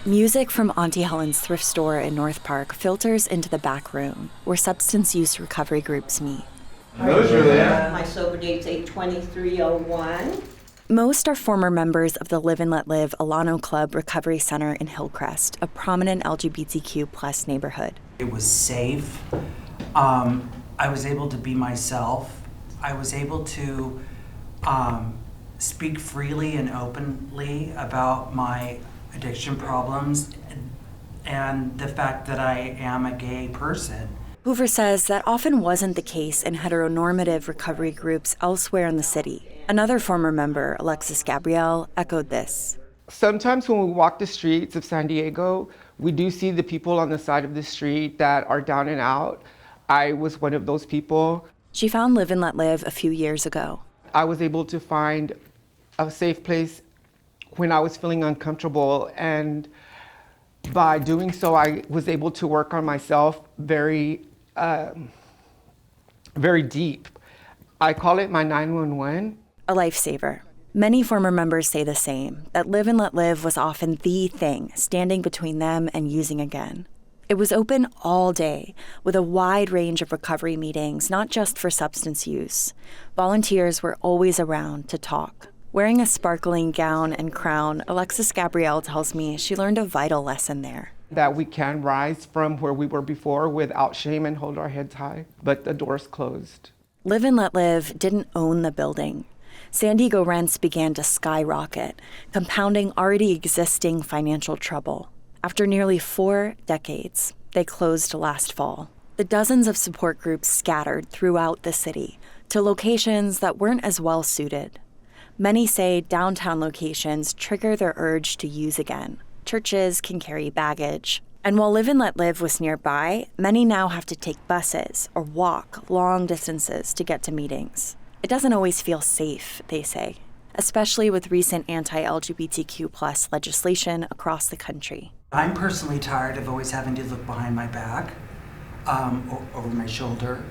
Music from Auntie Helen's thrift store in North Park filters into the back room, where substance use recovery groups meet. Hello, Julia. My sober date's 8/23/01. Most are former members of the Live and Let Live Alano Club Recovery Center in Hillcrest, a prominent LGBTQ plus neighborhood. It was safe. I was able to be myself. I was able to speak freely and openly about my addiction problems and the fact that I am a gay person. Hoover says that often wasn't the case in heteronormative recovery groups elsewhere in the city. Another former member, Alexis Gabrielle, echoed this. Sometimes when we walk the streets of San Diego, we do see the people on the side of the street that are down and out. I was one of those people. She found Live and Let Live a few years ago. I was able to find a safe place when I was feeling uncomfortable, and by doing so, I was able to work on myself very deep. I call it my 911. A lifesaver. Many former members say the same, that Live and Let Live was often the thing standing between them and using again. It was open all day, with a wide range of recovery meetings, not just for substance use. Volunteers were always around to talk. Wearing a sparkling gown and crown, Alexis Gabrielle tells me she learned a vital lesson there. That we can rise from where we were before without shame and hold our heads high, but the door's closed. Live and Let Live didn't own the building. San Diego rents began to skyrocket, compounding already existing financial trouble. After nearly 4 decades, they closed last fall. The dozens of support groups scattered throughout the city to locations that weren't as well suited. Many say downtown locations trigger their urge to use again. Churches can carry baggage. And while Live and Let Live was nearby, many now have to take buses or walk long distances to get to meetings. It doesn't always feel safe, they say, especially with recent anti-LGBTQ plus legislation across the country. I'm personally tired of always having to look behind my back, over my shoulder,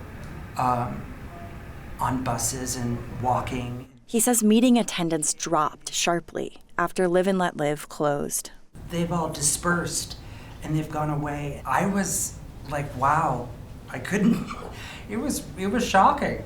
on buses and walking. He says meeting attendance dropped sharply after Live and Let Live closed. They've all dispersed and they've gone away. I was like, wow, I couldn't, it was shocking.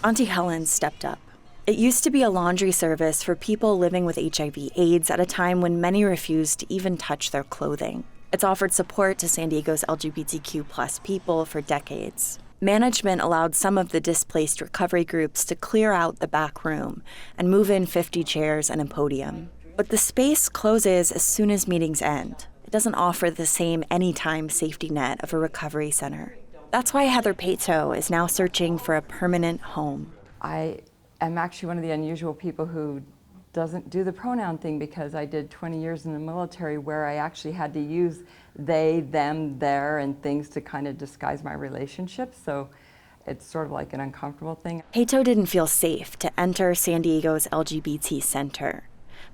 Auntie Helen stepped up. It used to be a laundry service for people living with HIV/AIDS at a time when many refused to even touch their clothing. It's offered support to San Diego's LGBTQ plus people for decades. Management allowed some of the displaced recovery groups to clear out the back room and move in 50 chairs and a podium. But the space closes as soon as meetings end. It doesn't offer the same anytime safety net of a recovery center. That's why Heather Pato is now searching for a permanent home. I am actually one of the unusual people who doesn't do the pronoun thing, because I did 20 years in the military where I actually had to use they, them, their, and things to kind of disguise my relationships. So it's sort of like an uncomfortable thing. Pato didn't feel safe to enter San Diego's LGBT center.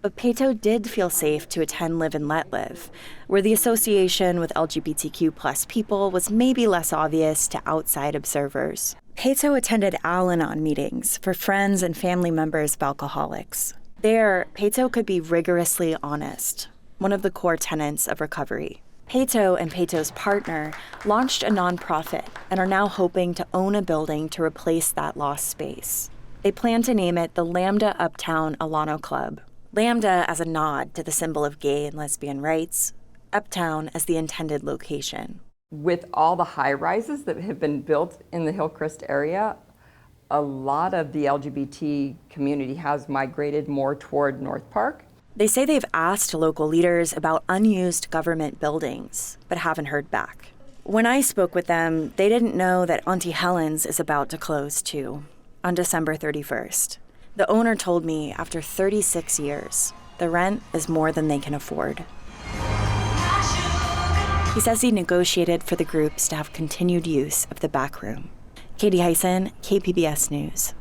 But Pato did feel safe to attend Live and Let Live, where the association with LGBTQ plus people was maybe less obvious to outside observers. Pato attended Al-Anon meetings for friends and family members of alcoholics. There, Pato could be rigorously honest, one of the core tenets of recovery. Pato and Pato's partner launched a nonprofit and are now hoping to own a building to replace that lost space. They plan to name it the Lambda Uptown Alano Club. Lambda as a nod to the symbol of gay and lesbian rights, Uptown as the intended location. With all the high-rises that have been built in the Hillcrest area, a lot of the LGBT community has migrated more toward North Park. They say they've asked local leaders about unused government buildings, but haven't heard back. When I spoke with them, they didn't know that Auntie Helen's is about to close too, on December 31st. The owner told me after 36 years, the rent is more than they can afford. He says he negotiated for the groups to have continued use of the back room. Katie Hyson, KPBS News.